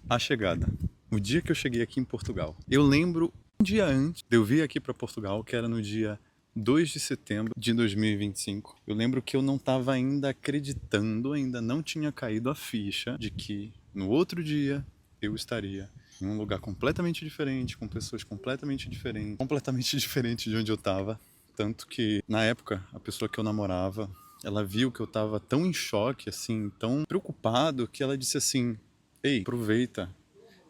A chegada. O dia que eu cheguei aqui em Portugal. Eu lembro um dia antes de eu vir aqui para Portugal, que era no dia 2 de setembro de 2025. Eu lembro que eu não estava ainda acreditando, ainda não tinha caído a ficha de que no outro dia eu estaria em um lugar completamente diferente, com pessoas completamente diferentes de onde eu estava. Tanto que, na época, a pessoa que eu namorava, ela viu que eu estava tão em choque, assim, tão preocupado, que ela disse assim: Ei, aproveita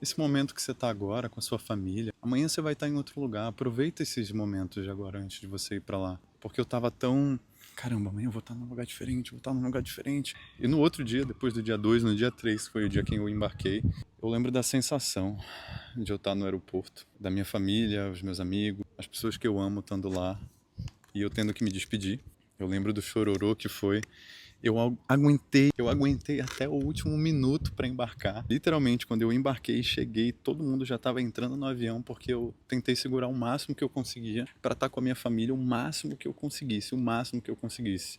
esse momento que você está agora com a sua família. Amanhã você vai estar em outro lugar. Aproveita esses momentos de agora antes de você ir para lá. Porque eu estava tão... Caramba, amanhã eu vou estar num lugar diferente, vou estar num lugar diferente. E no outro dia, depois do dia 2, no dia 3, que foi o dia que eu embarquei, eu lembro da sensação de eu estar no aeroporto, da minha família, os meus amigos, as pessoas que eu amo estando lá, e eu tendo que me despedir. Eu lembro do chororô que foi. Eu aguentei até o último minuto para embarcar. Literalmente, quando eu embarquei e cheguei, todo mundo já estava entrando no avião porque eu tentei segurar o máximo que eu conseguia para estar com a minha família o máximo que eu conseguisse, o máximo que eu conseguisse.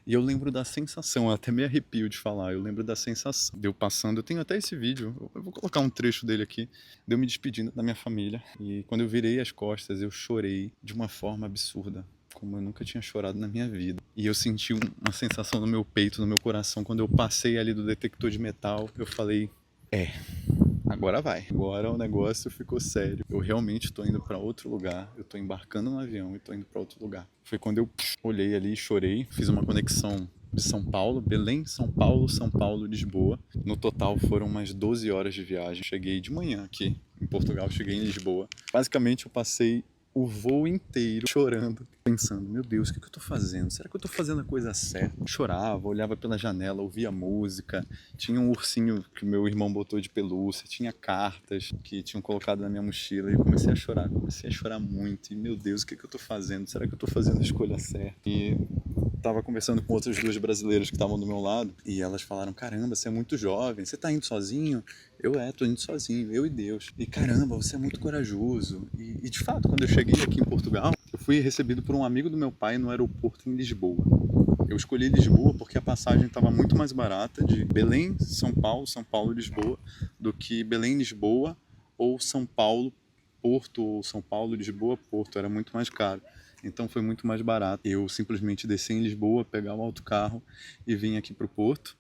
E eu lembro da sensação, eu até me arrepio de falar, eu lembro da sensação de eu passando, eu tenho até esse vídeo, eu vou colocar um trecho dele aqui, de eu me despedindo da minha família. E quando eu virei as costas, eu chorei de uma forma absurda, como eu nunca tinha chorado na minha vida. E eu senti uma sensação no meu peito, no meu coração, quando eu passei ali do detector de metal, eu falei, agora vai. Agora o negócio ficou sério. Eu realmente estou indo para outro lugar. Eu estou embarcando no avião e estou indo para outro lugar. Foi quando eu olhei ali e chorei. Fiz uma conexão de São Paulo, Belém, São Paulo, Lisboa. No total foram umas 12 horas de viagem. Cheguei de manhã aqui em Portugal, cheguei em Lisboa. Basicamente eu passei o voo inteiro chorando, pensando, meu Deus, o que eu tô fazendo? Será que eu tô fazendo a coisa certa? Eu chorava, olhava pela janela, ouvia música, tinha um ursinho que meu irmão botou de pelúcia, tinha cartas que tinham colocado na minha mochila e eu comecei a chorar muito. E meu Deus, o que eu tô fazendo? Será que eu tô fazendo a escolha certa? E tava conversando com outras duas brasileiras que estavam do meu lado e elas falaram, caramba, você é muito jovem, você tá indo sozinho? Tô indo sozinho, eu e Deus. E caramba, você é muito corajoso. E de fato, quando eu cheguei aqui em Portugal, eu fui recebido por um amigo do meu pai no aeroporto em Lisboa. Eu escolhi Lisboa porque a passagem estava muito mais barata de Belém, São Paulo, Lisboa, do que Belém, Lisboa ou São Paulo, Porto, ou São Paulo, Lisboa, Porto. Era muito mais caro. Então foi muito mais barato. Eu simplesmente desci em Lisboa, pegar o autocarro e vim aqui para o Porto.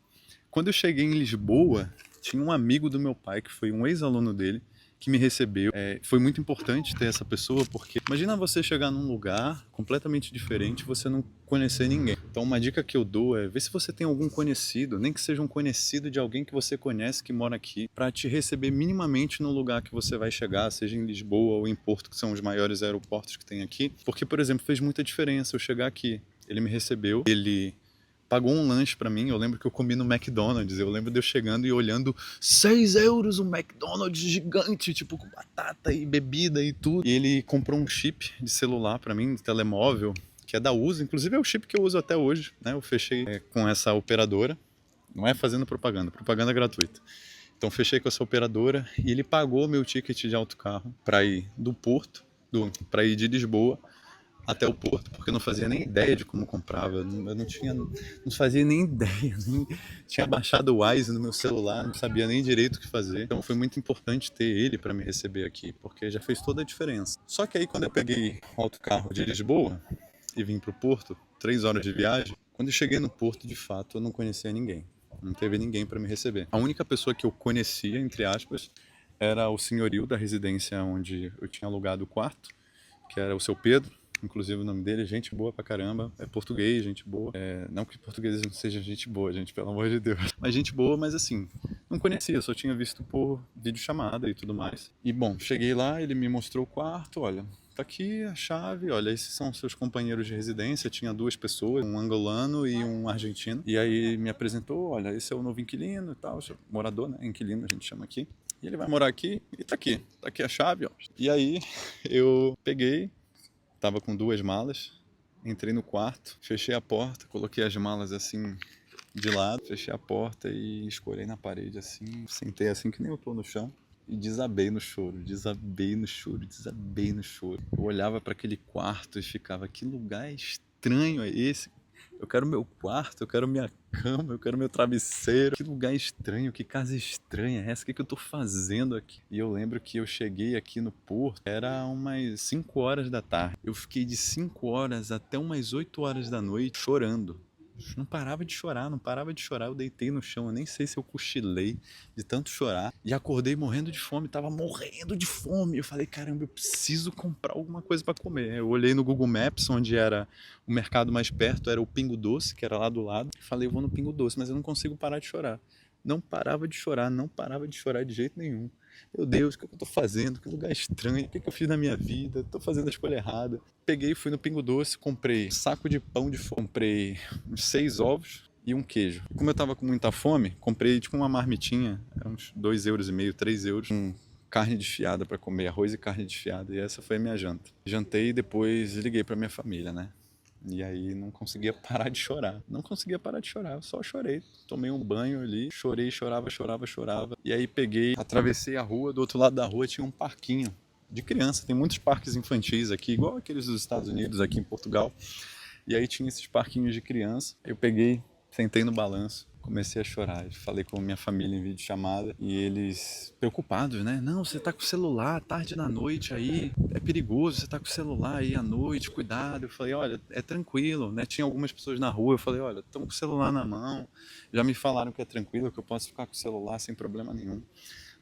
Quando eu cheguei em Lisboa, tinha um amigo do meu pai, que foi um ex-aluno dele, que me recebeu. Foi muito importante ter essa pessoa, porque imagina você chegar num lugar completamente diferente e você não conhecer ninguém. Então uma dica que eu dou é ver se você tem algum conhecido, nem que seja um conhecido de alguém que você conhece que mora aqui, para te receber minimamente no lugar que você vai chegar, seja em Lisboa ou em Porto, que são os maiores aeroportos que tem aqui. Porque, por exemplo, fez muita diferença eu chegar aqui. Ele me recebeu, ele pagou um lanche pra mim. Eu lembro que eu comi no McDonald's. Eu lembro de eu chegando e olhando 6 euros um McDonald's gigante, tipo com batata e bebida e tudo. E ele comprou um chip de celular pra mim, de telemóvel, que é da Uso. Inclusive é o chip que eu uso até hoje, né? Eu fechei com essa operadora. Não é fazendo propaganda, propaganda gratuita. Então fechei com essa operadora e ele pagou meu ticket de autocarro para ir do Porto, para ir de Lisboa até o Porto, porque eu não fazia nem ideia de como comprava, eu não fazia nem ideia, nem tinha baixado o Wise no meu celular, não sabia nem direito o que fazer. Então foi muito importante ter ele para me receber aqui, porque já fez toda a diferença. Só que aí quando eu peguei o autocarro de Lisboa e vim para o Porto, 3 horas de viagem, quando eu cheguei no Porto, de fato, eu não conhecia ninguém. Não teve ninguém para me receber. A única pessoa que eu conhecia, entre aspas, era o senhorio da residência onde eu tinha alugado o quarto, que era o seu Pedro. Inclusive o nome dele é gente boa pra caramba, é português, gente boa. Não que português não seja gente boa, gente, pelo amor de Deus. Mas gente boa, mas assim, não conhecia, só tinha visto por videochamada e tudo mais. E bom, cheguei lá, ele me mostrou o quarto, olha, tá aqui a chave, olha, esses são seus companheiros de residência. Tinha duas pessoas, um angolano e um argentino. E aí me apresentou, olha, esse é o novo inquilino e tal, morador, né, inquilino a gente chama aqui. E ele vai morar aqui e tá aqui a chave, ó. E aí eu peguei, tava com duas malas, entrei no quarto, fechei a porta, coloquei as malas assim de lado, fechei a porta e escorei na parede assim, sentei assim que nem eu tô no chão e desabei no choro, desabei no choro, desabei no choro. Eu olhava para aquele quarto e ficava, que lugar estranho é esse? Eu quero meu quarto, eu quero minha cama, eu quero meu travesseiro. Que lugar estranho, que casa estranha é essa? O que que eu tô fazendo aqui? E eu lembro que eu cheguei aqui no Porto, era umas 5 horas da tarde. Eu fiquei de 5 horas até umas 8 horas da noite chorando. Não parava de chorar, não parava de chorar. Eu deitei no chão, eu nem sei se eu cochilei de tanto chorar. E acordei morrendo de fome, tava morrendo de fome. Eu falei, caramba, eu preciso comprar alguma coisa para comer. Eu olhei no Google Maps, onde era o mercado mais perto, era o Pingo Doce, que era lá do lado. Falei, eu vou no Pingo Doce, mas eu não consigo parar de chorar. Não parava de chorar, não parava de chorar de jeito nenhum. Meu Deus, o que eu tô fazendo? Que lugar estranho, o que eu fiz na minha vida? Tô fazendo a escolha errada. Peguei, fui no Pingo Doce, comprei um saco de pão de forma, comprei uns 6 ovos e um queijo. E como eu tava com muita fome, comprei tipo uma marmitinha, era uns 2,5 €, 3 €, com carne desfiada para comer, arroz e carne desfiada. E essa foi a minha janta. Jantei e depois liguei para minha família, né? E aí não conseguia parar de chorar. Não conseguia parar de chorar, eu só chorei. Tomei um banho ali, chorei, chorava, chorava, chorava. E aí peguei, atravessei a rua, do outro lado da rua tinha um parquinho de criança. Tem muitos parques infantis aqui, igual aqueles dos Estados Unidos, aqui em Portugal. E aí tinha esses parquinhos de criança. Eu peguei, sentei no balanço, comecei a chorar. Falei com a minha família em videochamada e eles preocupados, né? Não, você tá com o celular tarde da noite aí, é perigoso, você tá com o celular aí à noite, cuidado. Eu falei, olha, é tranquilo, né? Tinha algumas pessoas na rua, eu falei, olha, estamos com o celular na mão, já me falaram que é tranquilo, que eu posso ficar com o celular sem problema nenhum.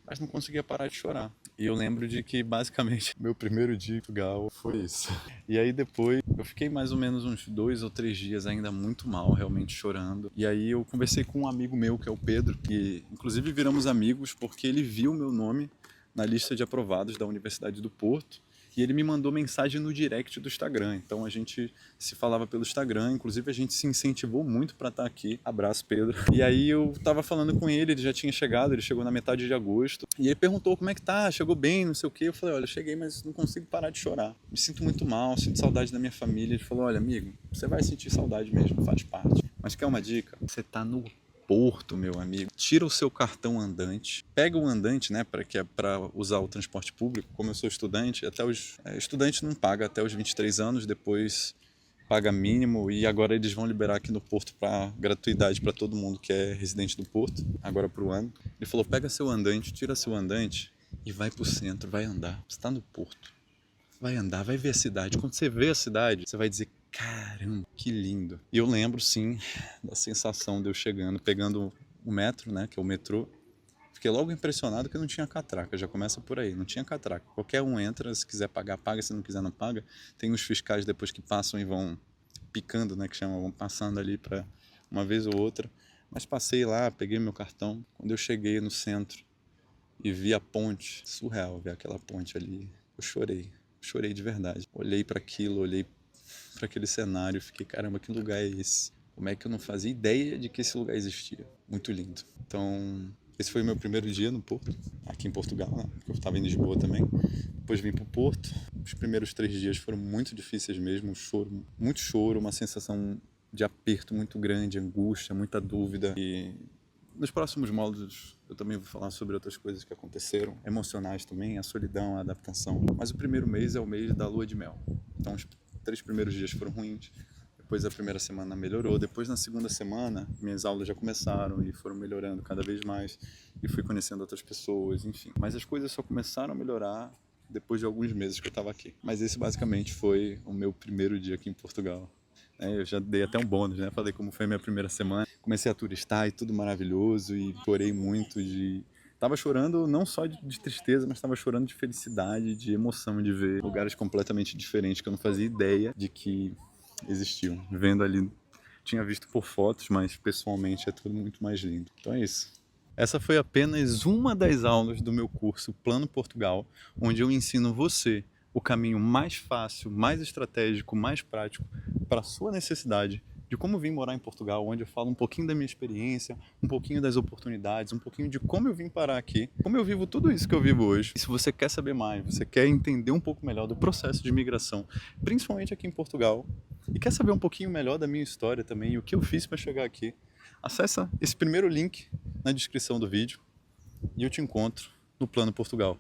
Mas não conseguia parar de chorar. E eu lembro de que basicamente meu primeiro dia em Portugal foi isso. E aí depois eu fiquei mais ou menos uns 2 ou 3 dias ainda muito mal, realmente chorando. E aí eu conversei com um amigo meu, que é o Pedro, que inclusive viramos amigos porque ele viu meu nome na lista de aprovados da Universidade do Porto. E ele me mandou mensagem no direct do Instagram. Então a gente se falava pelo Instagram, inclusive a gente se incentivou muito para estar aqui. Abraço, Pedro. E aí eu tava falando com ele já tinha chegado, ele chegou na metade de agosto. E ele perguntou como é que tá, chegou bem, não sei o quê. Eu falei, olha, eu cheguei, mas não consigo parar de chorar. Me sinto muito mal, sinto saudade da minha família. Ele falou, olha, amigo, você vai sentir saudade mesmo, faz parte. Mas quer uma dica? Você tá no Porto, meu amigo, tira o seu cartão andante, pega o andante, né, que é para usar o transporte público. Como eu sou estudante, estudante não paga até os 23 anos, depois paga mínimo e agora eles vão liberar aqui no Porto para gratuidade para todo mundo que é residente do Porto, agora para o ano. Ele falou, pega seu andante, tira seu andante e vai pro centro, vai andar. Você está no Porto, vai andar, vai ver a cidade. Quando você vê a cidade, você vai dizer, caramba, que lindo. E eu lembro, sim, da sensação de eu chegando, pegando o metro, né, que é o metrô. Fiquei logo impressionado que não tinha catraca, já começa por aí, não tinha catraca. Qualquer um entra, se quiser pagar, paga, se não quiser, não paga. Tem os fiscais depois que passam e vão picando, né, que chamam, vão passando ali para uma vez ou outra. Mas passei lá, peguei meu cartão. Quando eu cheguei no centro e vi a ponte, surreal ver aquela ponte ali, eu chorei de verdade. Olhei para aquilo, olhei para aquele cenário, fiquei, caramba, que lugar é esse? Como é que eu não fazia ideia de que esse lugar existia? Muito lindo. Então, esse foi o meu primeiro dia no Porto, aqui em Portugal, né? Porque eu estava em Lisboa também. Depois vim para o Porto. Os primeiros 3 dias foram muito difíceis mesmo, muito choro, uma sensação de aperto muito grande, angústia, muita dúvida. E nos próximos módulos eu também vou falar sobre outras coisas que aconteceram, emocionais também, a solidão, a adaptação. Mas o primeiro mês é o mês da lua de mel. Então os 3 primeiros dias foram ruins, depois a primeira semana melhorou, depois na segunda semana minhas aulas já começaram e foram melhorando cada vez mais e fui conhecendo outras pessoas, enfim. Mas as coisas só começaram a melhorar depois de alguns meses que eu estava aqui. Mas esse basicamente foi o meu primeiro dia aqui em Portugal. Eu já dei até um bônus, né? Falei como foi a minha primeira semana. Comecei a turistar e tudo maravilhoso e chorei muito de... Tava chorando não só de tristeza, mas tava chorando de felicidade, de emoção, de ver lugares completamente diferentes que eu não fazia ideia de que existiam. Vendo ali, tinha visto por fotos, mas pessoalmente é tudo muito mais lindo. Então é isso. Essa foi apenas uma das aulas do meu curso Plano Portugal, onde eu ensino você o caminho mais fácil, mais estratégico, mais prático para a sua necessidade de como vim morar em Portugal, onde eu falo um pouquinho da minha experiência, um pouquinho das oportunidades, um pouquinho de como eu vim parar aqui, como eu vivo tudo isso que eu vivo hoje. E se você quer saber mais, você quer entender um pouco melhor do processo de imigração, principalmente aqui em Portugal, e quer saber um pouquinho melhor da minha história também e o que eu fiz para chegar aqui, acessa esse primeiro link na descrição do vídeo e eu te encontro no Plano Portugal.